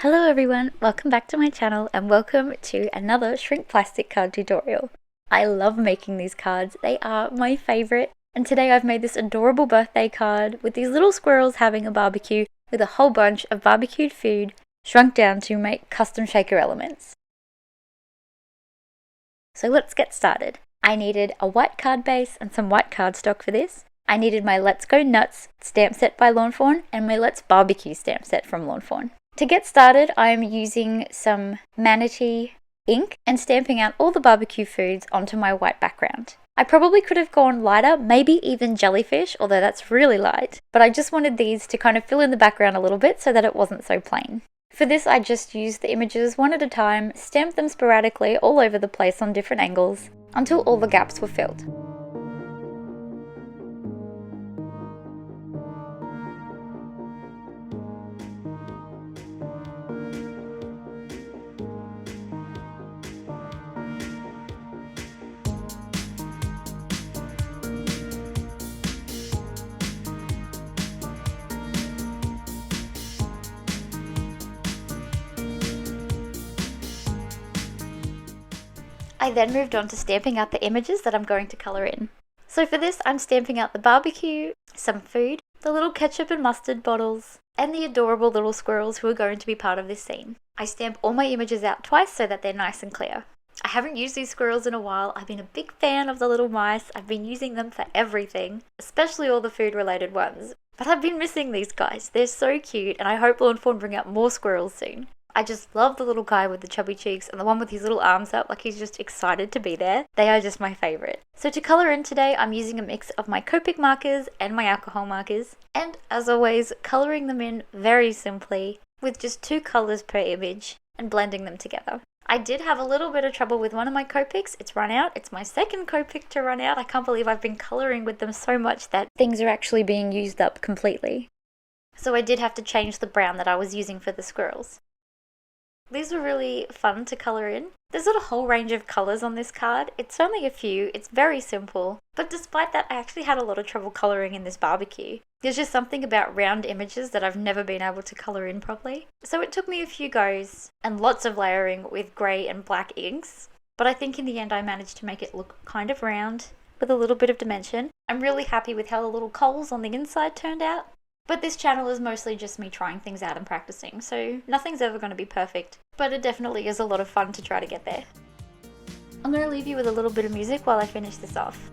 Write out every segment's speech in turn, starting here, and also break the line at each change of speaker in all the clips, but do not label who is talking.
Hello everyone, welcome back to my channel and welcome to another shrink plastic card tutorial. I love making these cards, they are my favourite, and today I've made this adorable birthday card with these little squirrels having a barbecue with a whole bunch of barbecued food shrunk down to make custom shaker elements. So let's get started. I needed a white card base and some white cardstock for this. I needed my Let's Go Nuts stamp set by Lawn Fawn and my Let's Barbecue stamp set from Lawn Fawn. To get started, I'm using some manatee ink and stamping out all the barbecue foods onto my white background. I probably could have gone lighter, maybe even jellyfish, although that's really light, but I just wanted these to kind of fill in the background a little bit so that it wasn't so plain. For this, I just used the images one at a time, stamped them sporadically all over the place on different angles until all the gaps were filled. I then moved on to stamping out the images that I'm going to colour in. So for this, I'm stamping out the barbecue, some food, the little ketchup and mustard bottles, and the adorable little squirrels who are going to be part of this scene. I stamp all my images out twice so that they're nice and clear. I haven't used these squirrels in a while. I've been a big fan of the little mice. I've been using them for everything, especially all the food related ones. But I've been missing these guys. They're so cute, and I hope Lawn Fawn bring out more squirrels soon. I just love the little guy with the chubby cheeks and the one with his little arms up like he's just excited to be there. They are just my favourite. So to colour in today, I'm using a mix of my Copic markers and my alcohol markers. And as always, colouring them in very simply with just 2 colours per image and blending them together. I did have a little bit of trouble with one of my Copics. It's run out. It's my second Copic to run out. I can't believe I've been colouring with them so much that things are actually being used up completely. So I did have to change the brown that I was using for the squirrels. These were really fun to colour in. There's not a whole range of colours on this card. It's only a few. It's very simple. But despite that, I actually had a lot of trouble colouring in this barbecue. There's just something about round images that I've never been able to colour in properly. So it took me a few goes and lots of layering with grey and black inks. But I think in the end I managed to make it look kind of round with a little bit of dimension. I'm really happy with how the little coals on the inside turned out. But this channel is mostly just me trying things out and practicing, so nothing's ever going to be perfect, but it definitely is a lot of fun to try to get there. I'm going to leave you with a little bit of music while I finish this off.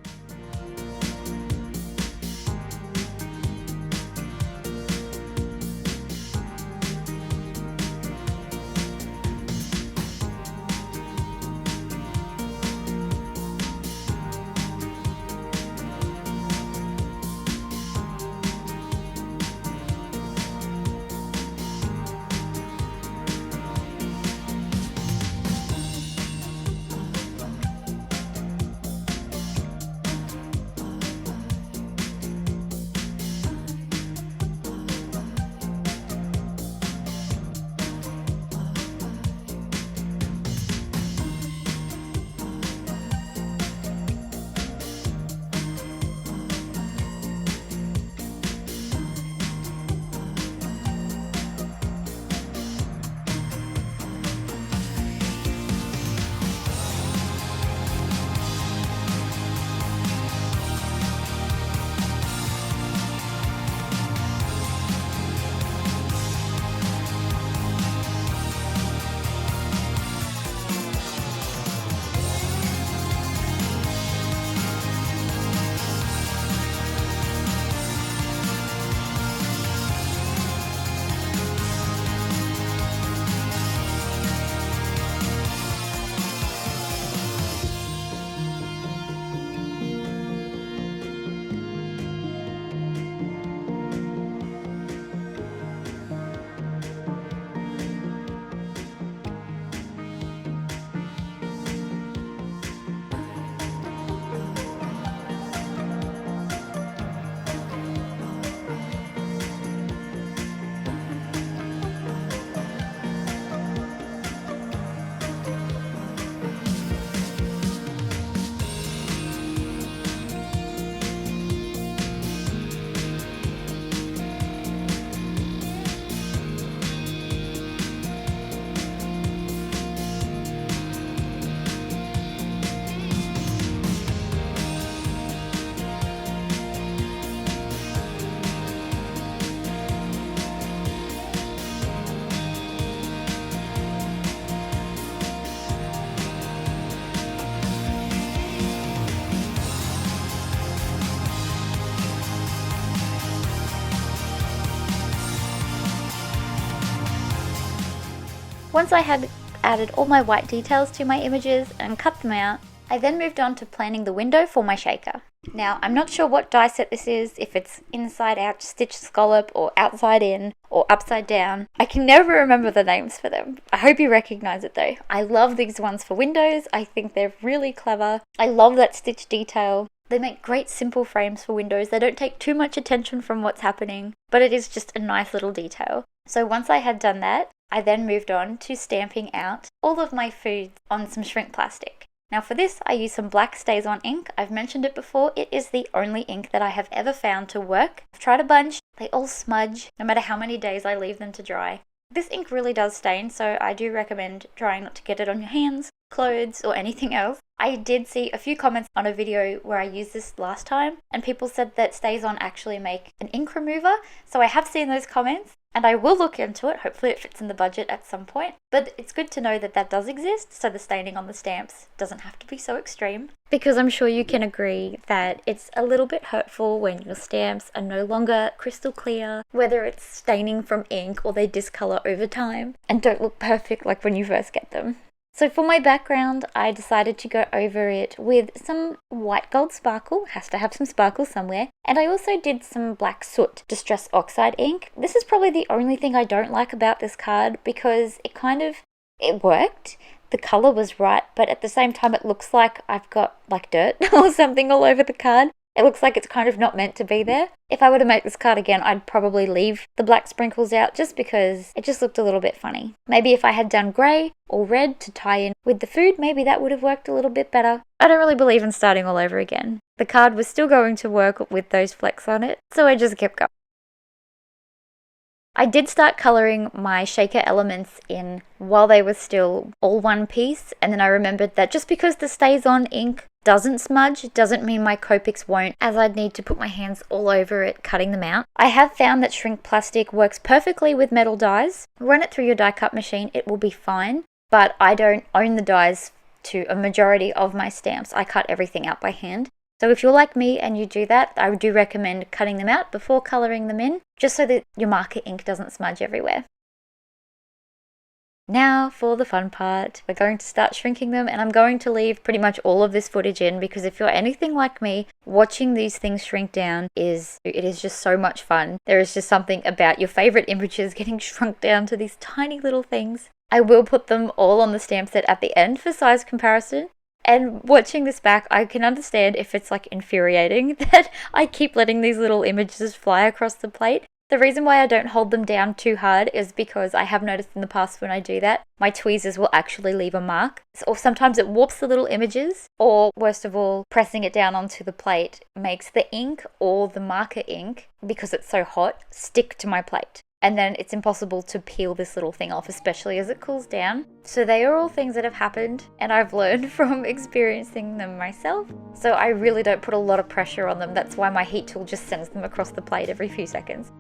Once I had added all my white details to my images and cut them out, I then moved on to planning the window for my shaker. Now, I'm not sure what die set this is, if it's inside out stitch scallop or outside in or upside down. I can never remember the names for them. I hope you recognize it though. I love these ones for windows. I think they're really clever. I love that stitch detail. They make great simple frames for windows. They don't take too much attention from what's happening, but it is just a nice little detail. So once I had done that, I then moved on to stamping out all of my food on some shrink plastic. Now for this, I use some black StazOn ink. I've mentioned it before, it is the only ink that I have ever found to work. I've tried a bunch, they all smudge, no matter how many days I leave them to dry. This ink really does stain, so I do recommend trying not to get it on your hands, clothes, or anything else. I did see a few comments on a video where I used this last time, and people said that StazOn actually make an ink remover, so I have seen those comments. And I will look into it, hopefully it fits in the budget at some point. But it's good to know that that does exist, so the staining on the stamps doesn't have to be so extreme. Because I'm sure you can agree that it's a little bit hurtful when your stamps are no longer crystal clear, whether it's staining from ink or they discolor over time and don't look perfect like when you first get them. So for my background, I decided to go over it with some white gold sparkle, has to have some sparkle somewhere, and I also did some black soot distress oxide ink. This is probably the only thing I don't like about this card because it worked. The colour was right, but at the same time it looks like I've got like dirt or something all over the card. It looks like it's kind of not meant to be there. If I were to make this card again, I'd probably leave the black sprinkles out just because it just looked a little bit funny. Maybe if I had done grey or red to tie in with the food, maybe that would have worked a little bit better. I don't really believe in starting all over again. The card was still going to work with those flecks on it, so I just kept going. I did start colouring my shaker elements in while they were still all one piece, and then I remembered that just because the StazOn ink doesn't smudge doesn't mean my Copics won't, as I'd need to put my hands all over it cutting them out. I have found that shrink plastic works perfectly with metal dies. Run it through your die cut machine, it will be fine, but I don't own the dies to a majority of my stamps. I cut everything out by hand. So if you're like me and you do that, I do recommend cutting them out before colouring them in, just so that your marker ink doesn't smudge everywhere. Now for the fun part. We're going to start shrinking them, and I'm going to leave pretty much all of this footage in because if you're anything like me, watching these things shrink down is just so much fun. There is just something about your favourite images getting shrunk down to these tiny little things. I will put them all on the stamp set at the end for size comparison. And watching this back, I can understand if it's like infuriating that I keep letting these little images fly across the plate. The reason why I don't hold them down too hard is because I have noticed in the past when I do that, my tweezers will actually leave a mark. Or sometimes it warps the little images, or worst of all, pressing it down onto the plate makes the ink or the marker ink, because it's so hot, stick to my plate. And then it's impossible to peel this little thing off, especially as it cools down. So they are all things that have happened, and I've learned from experiencing them myself. So I really don't put a lot of pressure on them. That's why my heat tool just sends them across the plate every few seconds.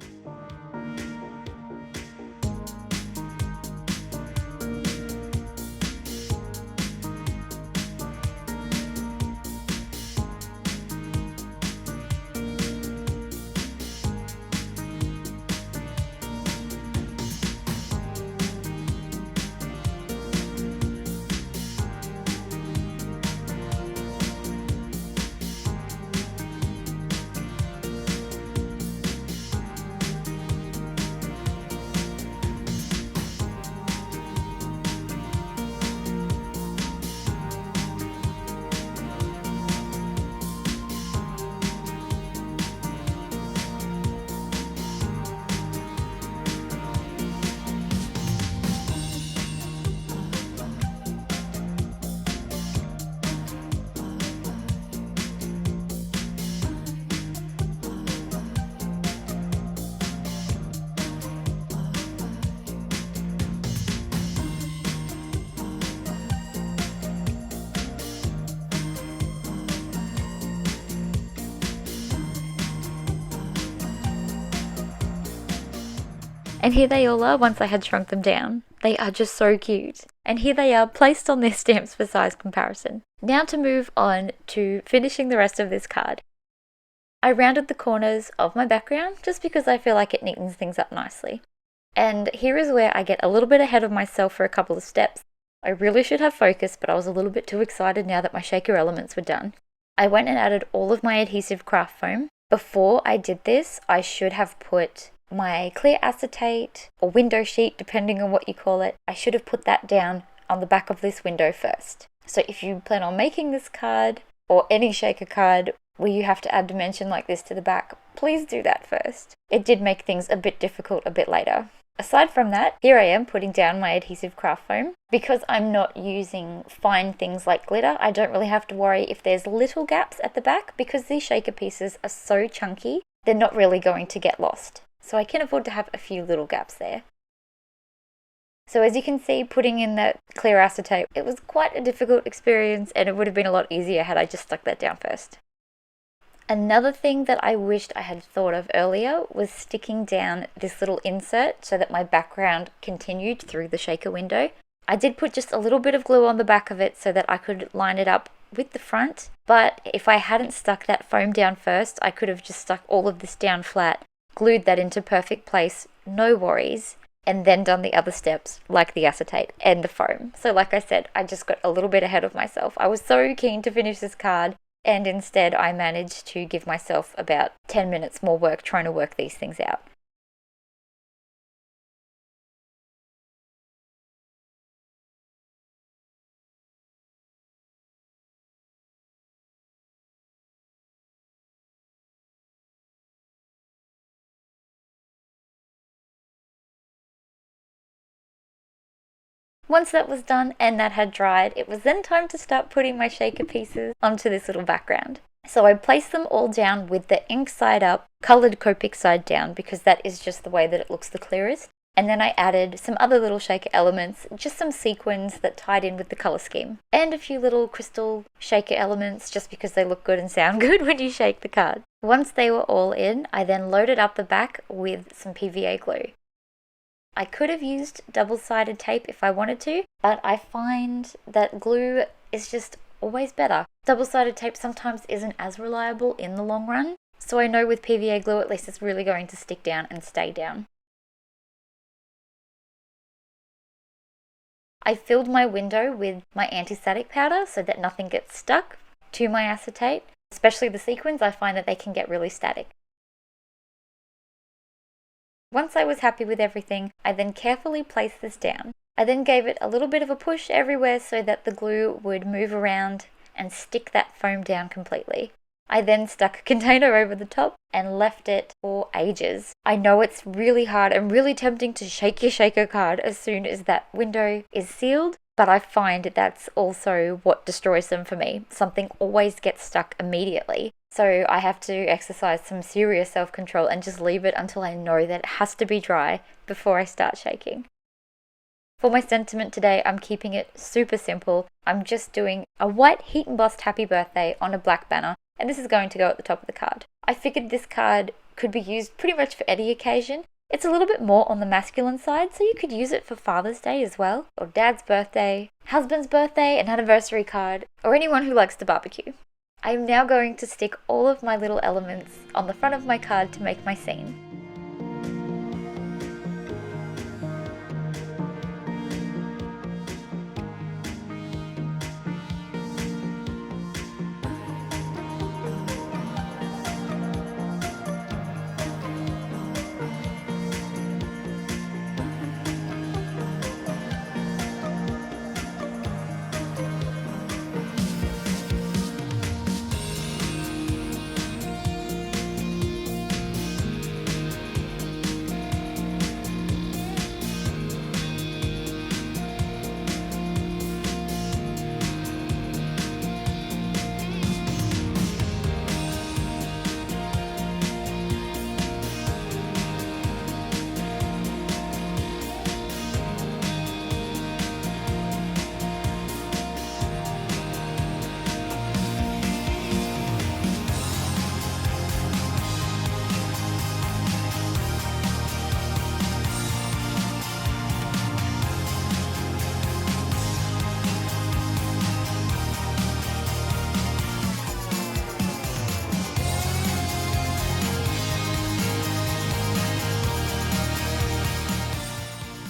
And here they all are once I had shrunk them down. They are just so cute. And here they are placed on their stamps for size comparison. Now to move on to finishing the rest of this card. I rounded the corners of my background just because I feel like it neatens things up nicely. And here is where I get a little bit ahead of myself for a couple of steps. I really should have focused, but I was a little bit too excited now that my shaker elements were done. I went and added all of my adhesive craft foam. Before I did this, I should have put my clear acetate or window sheet, depending on what you call it. I should have put that down on the back of this window first. So if you plan on making this card or any shaker card where you have to add dimension like this to the back, please do that first. It did make things a bit difficult a bit later. Aside from that, here I am putting down my adhesive craft foam. Because I'm not using fine things like glitter, I don't really have to worry if there's little gaps at the back because these shaker pieces are so chunky, they're not really going to get lost. So I can afford to have a few little gaps there. So as you can see, putting in that clear acetate, it was quite a difficult experience and it would have been a lot easier had I just stuck that down first. Another thing that I wished I had thought of earlier was sticking down this little insert so that my background continued through the shaker window. I did put just a little bit of glue on the back of it so that I could line it up with the front, but if I hadn't stuck that foam down first, I could have just stuck all of this down flat, glued that into perfect place, no worries, and then done the other steps like the acetate and the foam. So like I said, I just got a little bit ahead of myself. I was so keen to finish this card, and instead I managed to give myself about 10 minutes more work trying to work these things out. Once that was done and that had dried, it was then time to start putting my shaker pieces onto this little background. So I placed them all down with the ink side up, coloured Copic side down because that is just the way that it looks the clearest. And then I added some other little shaker elements, just some sequins that tied in with the colour scheme. And a few little crystal shaker elements just because they look good and sound good when you shake the card. Once they were all in, I then loaded up the back with some PVA glue. I could have used double-sided tape if I wanted to, but I find that glue is just always better. Double-sided tape sometimes isn't as reliable in the long run, so I know with PVA glue at least it's really going to stick down and stay down. I filled my window with my anti-static powder so that nothing gets stuck to my acetate, especially the sequins. I find that they can get really static. Once I was happy with everything, I then carefully placed this down. I then gave it a little bit of a push everywhere so that the glue would move around and stick that foam down completely. I then stuck a container over the top and left it for ages. I know it's really hard and really tempting to shake your shaker card as soon as that window is sealed, but I find that's also what destroys them for me. Something always gets stuck immediately. So I have to exercise some serious self-control and just leave it until I know that it has to be dry before I start shaking. For my sentiment today, I'm keeping it super simple. I'm just doing a white heat embossed happy birthday on a black banner, and this is going to go at the top of the card. I figured this card could be used pretty much for any occasion. It's a little bit more on the masculine side, so you could use it for Father's Day as well, or Dad's birthday, husband's birthday, an anniversary card, or anyone who likes to barbecue. I'm now going to stick all of my little elements on the front of my card to make my scene.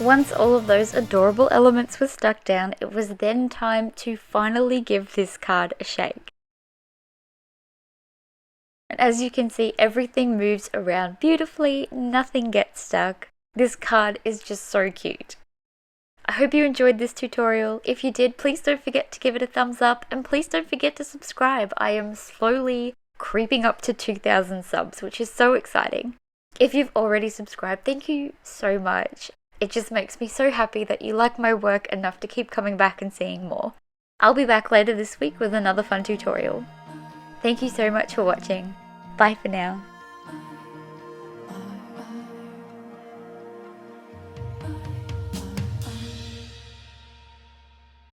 Once all of those adorable elements were stuck down, it was then time to finally give this card a shake. And as you can see, everything moves around beautifully, nothing gets stuck. This card is just so cute. I hope you enjoyed this tutorial. If you did, please don't forget to give it a thumbs up, and please don't forget to subscribe. I am slowly creeping up to 2,000 subs, which is so exciting. If you've already subscribed, thank you so much. It just makes me so happy that you like my work enough to keep coming back and seeing more. I'll be back later this week with another fun tutorial. Thank you so much for watching. Bye for now.